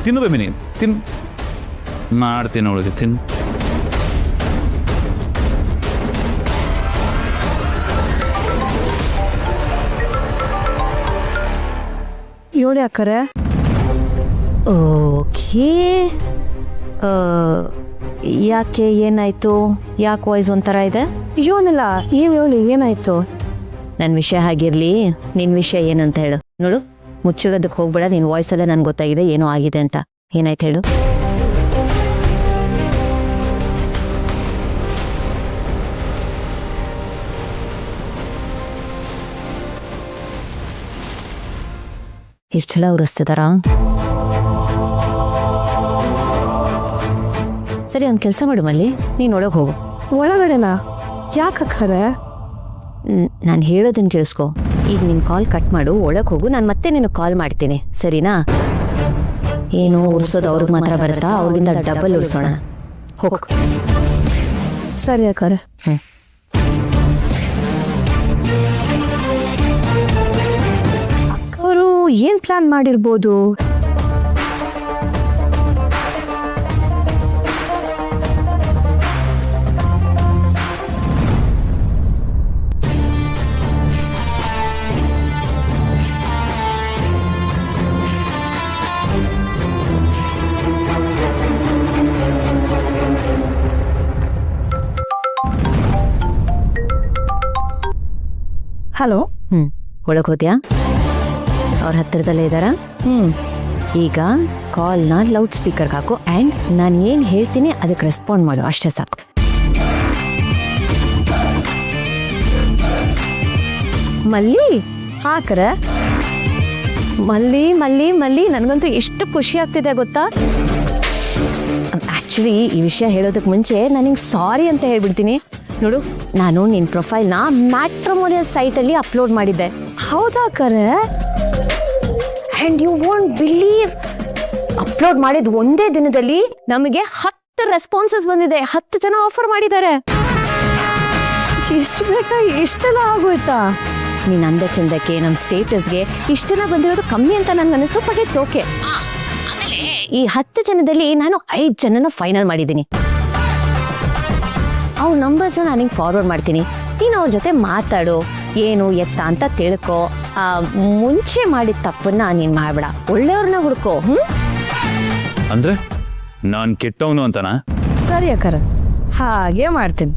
ತಿನ್ನು ಬೇಬಿ ನೀನು ತಿನ್ನು ಮಾಡ್ತೀನಿ ಅವಳಿಗೆ ತಿನ್ನು ಇವಳು ಯಾಕರೆ ಓಕೆ ಯಾಕೆ ಏನಾಯ್ತು ಯಾಕೆ ವಾಯ್ಸ್ ಒಂಥರ ಇದೆ ಇವನಲ್ಲ ಇವಳು ಏನಾಯ್ತು ನನ್ನ ವಿಷಯ ಹಾಗಿರ್ಲಿ ನಿನ್ನ ವಿಷಯ ಏನಂತ ಹೇಳು ನೋಡು ಮುಚ್ಚಿಡೋದಕ್ಕೆ ಹೋಗ್ಬೇಡ ನಿನ್ನ ವಾಯ್ಸಲ್ಲೇ ನನ್ಗೆ ಗೊತ್ತಾಗಿದೆ ಏನೋ ಆಗಿದೆ ಅಂತ ಏನಾಯ್ತು ಹೇಳು ಇಷ್ಟೆಲ್ಲ ಉರಿಸ್ತಿದಾರಾ ಸರಿ ಒಂದು ಕೆಲಸ ಮಾಡು ಮಲ್ಲಿ ನೀನು ಒಳಗೆ ಹೋಗು ಒಳಗಡೆನಾ ಯಾಕರೆ ನಾನು ಹೇಳೋದನ್ನ ಕೇಳಿಸ್ಕೊ ಈಗ ನಿನ್ನ ಕಾಲ್ ಕಟ್ ಮಾಡು ಒಳಗೆ ಹೋಗು ನಾನು ಮತ್ತೆ ನಿನಗೆ ಕಾಲ್ ಮಾಡ್ತೀನಿ ಸರಿನಾ ಏನು ಉರ್ಸೋದು ಅವ್ರಿಗೆ ಮಾತ್ರ ಬರುತ್ತಾ ಅವ್ರಿಗಿಂತ ಡಬಲ್ ಉರ್ಸೋಣ ಹೋಗು ಸರಿ ಅಕ್ಕರೆ ಅಕ್ಕವರು ಏನ್ ಪ್ಲಾನ್ ಮಾಡಿರ್ಬೋದು ಹಲೋ ಒಳಗೆ ಹೋದ್ಯಾ ಅವ್ರ ಹತ್ತಿರದಲ್ಲೇ ಇದ್ದಾರಾ ಈಗ ಕಾಲ್ನ ಲೌಡ್ ಸ್ಪೀಕರ್ಗೆ ಹಾಕು ಆ್ಯಂಡ್ ನಾನು ಏನು ಹೇಳ್ತೀನಿ ಅದಕ್ಕೆ ರೆಸ್ಪಾಂಡ್ ಮಾಡು ಅಷ್ಟೇ ಸಾಕು ಮಲ್ಲಿ ಹಾಕರೆ ಮಲ್ಲಿ ಮಲ್ಲಿ ಮಲ್ಲಿ ನನಗಂತೂ ಎಷ್ಟು ಖುಷಿ ಆಗ್ತಿದೆ ಗೊತ್ತಾ ಆ್ಯಕ್ಚುಲಿ ಈ ವಿಷಯ ಹೇಳೋದಕ್ಕೆ ಮುಂಚೆ ನಾನು ಹಿಂಗೆ ಸಾರಿ ಅಂತ ಹೇಳ್ಬಿಡ್ತೀನಿ ನೋಡು ನಾನು ನಿನ್ನ ಪ್ರೊಫೈಲ್ನ ಮ್ಯಾಟ್ರಿಮೋನಿಯಲ್ ಸೈಟಲ್ಲಿ ಅಪ್ಲೋಡ್ ಮಾಡಿದ್ದೆ ಹೌದಾ ಕರೆ and you won't believe upload ಮಾಡಿದ ಒಂದೇ ದಿನದಲ್ಲಿ ನಮಗೆ 10 ರೆಸ್ಪಾನ್ಸಸ್ ಬಂದಿದೆ 10 ಜನ ಆಫರ್ ಮಾಡಿದ್ದಾರೆ ಇಷ್ಟು ಬೇಕಾ ಇಷ್ಟೆಲ್ಲ ಆಗೋಯ್ತಾ ನೀನು ಅಂದ ಚಂದಕ್ಕೆ ನಮ್ಮ ಸ್ಟೇಟಸ್ಗೆ ಇಷ್ಟೆಲ್ಲ ಬಂದಿರೋದು ಕಮ್ಮಿ ಅಂತ ನನ್ಗೆ ಅನಿಸ್ತು ಬಟ್ ಇಟ್ಸ್ ಓಕೆ ಈ 10 ಜನದಲ್ಲಿ ನಾನು 5 ಜನನ ಫೈನಲ್ ಮಾಡಿದ್ದೀನಿ ಅವ್ರ ನಂಬರ್ಸ್ ನನಗೆ ಫಾರ್ವರ್ಡ್ ಮಾಡ್ತೀನಿ ನೀನು ಅವ್ರ ಜೊತೆ ಮಾತಾಡು ಏನು ಎತ್ತ ಅಂತ ತಿಳ್ಕೊ ಮುಂಚೆ ಮಾಡಿದ ತಪ್ಪನ್ನ ನೀನು ಮಾಡಬೇಡ ಒಳ್ಳೆಯವ್ರನ್ನ ಹುಡ್ಕೋ ಅಂದ್ರೆ ನಾನು ಕೆಟ್ಟವನು ಅಂತನಾ ಸರಿ ಅಕ್ಕರೆ ಹಾಗೆ ಮಾಡ್ತೀನಿ